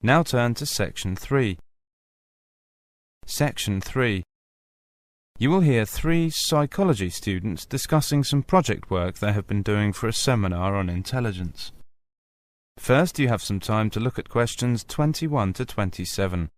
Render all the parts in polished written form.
Now turn to Section 3. Section 3. You will hear 3 psychology students discussing some project work they have been doing for a seminar on intelligence. First, you have some time to look at questions 21 to 27.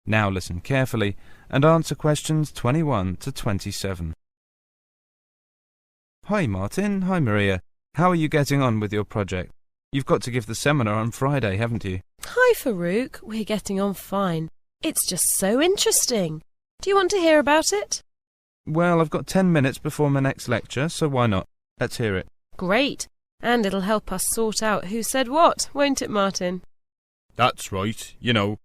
Now listen carefully and answer questions 21 to 27. Hi Martin, hi Maria. How are you getting on with your project? You've got to give the seminar on Friday, haven't you? Hi Farouk, we're getting on fine. It's just so interesting. Do you want to hear about it? Well, I've got 10 minutes before my next lecture, so why not? Let's hear it. Great. And it'll help us sort out who said what, won't it, Martin? That's right. You know,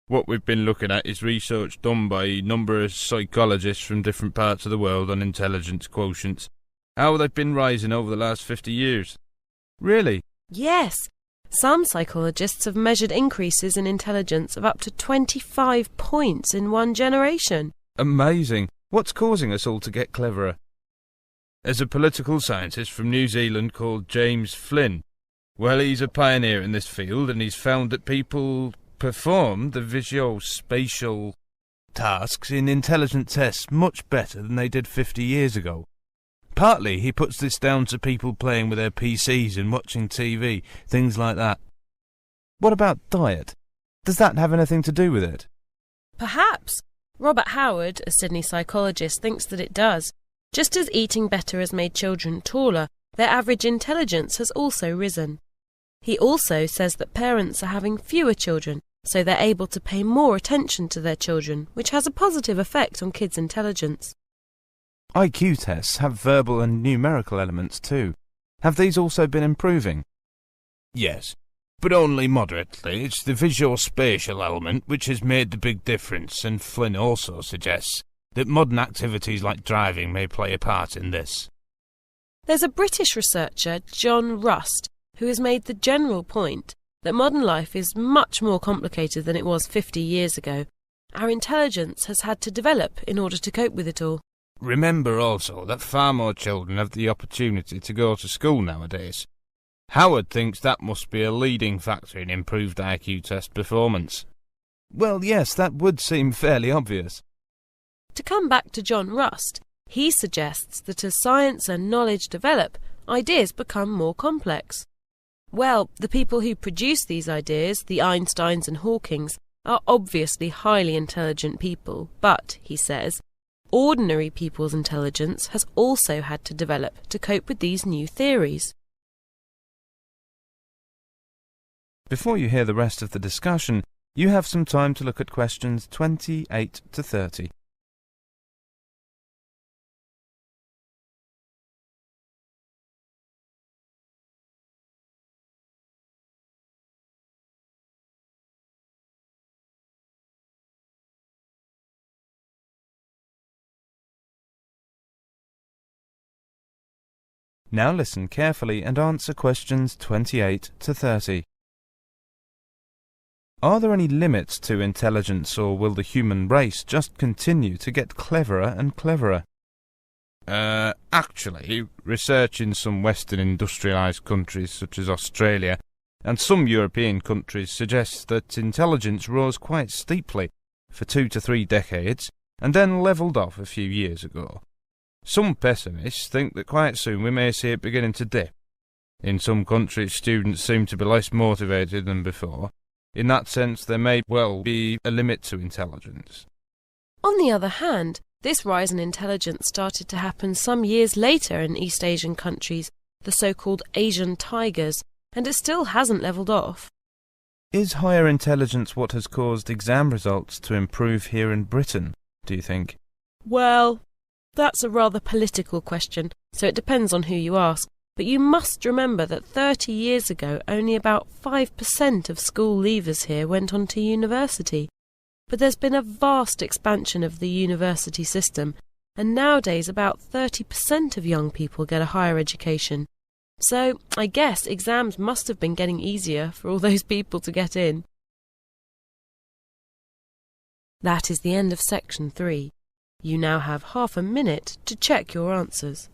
what we've been looking at is research done by a number of psychologists from different parts of the world on intelligence quotients. How they've been rising over the last 50 years. Really? Yes. Some psychologists have measured increases in intelligence of up to 25 points in one generation. Amazing. What's causing us all to get cleverer? There's a political scientist from New Zealand called James Flynn. Well, he's a pioneer in this field, and he's found that people perform the visuospatial tasks in intelligent tests much better than they did 50 years ago. Partly he puts this down to people playing with their PCs and watching TV, things like that. What about diet? Does that have anything to do with it? Perhaps. Robert Howard, a Sydney psychologist, thinks that it does. Just as eating better has made children taller, their average intelligence has also risen. He also says that parents are having fewer children, so they're able to pay more attention to their children, which has a positive effect on kids' intelligence. IQ tests have verbal and numerical elements too. Have these also been improving? Yes, but only moderately. It's the visuospatial element which has made the big difference, and Flynn also suggests that modern activities like driving may play a part in this. There's a British researcher, John Rust, who has made the general point that modern life is much more complicated than it was 50 years ago. Our intelligence has had to develop in order to cope with it all. Remember also that far more children have the opportunity to go to school nowadays. Howard thinks that must be a leading factor in improved IQ test performance. Well, yes, that would seem fairly obvious. To come back to John Rust, he suggests that as science and knowledge develop, ideas become more complex. Well, the people who produce these ideas, the Einsteins and Hawkings, are obviously highly intelligent people, but, he says, ordinary people's intelligence has also had to develop to cope with these new theories. Before you hear the rest of the discussion, you have some time to look at questions 28 to 30. Now listen carefully and answer questions 28 to 30. Are there any limits to intelligence, or will the human race just continue to get cleverer and cleverer? Actually, research in some Western industrialised countries such as Australia and some European countries suggests that intelligence rose quite steeply for 2 to 3 decades and then levelled off a few years ago. Some pessimists think that quite soon we may see it beginning to dip. In some countries, students seem to be less motivated than before. In that sense, there may well be a limit to intelligence. On the other hand, this rise in intelligence started to happen some years later in East Asian countries, the so-called Asian tigers, and it still hasn't levelled off. Is higher intelligence what has caused exam results to improve here in Britain, do you think? Well, that's a rather political question, so it depends on who you ask. But you must remember that 30 years ago only about 5% of school leavers here went on to university. But there's been a vast expansion of the university system, and nowadays about 30% of young people get a higher education. So I guess exams must have been getting easier for all those people to get in. That is the end of section 3. You now have half a minute to check your answers.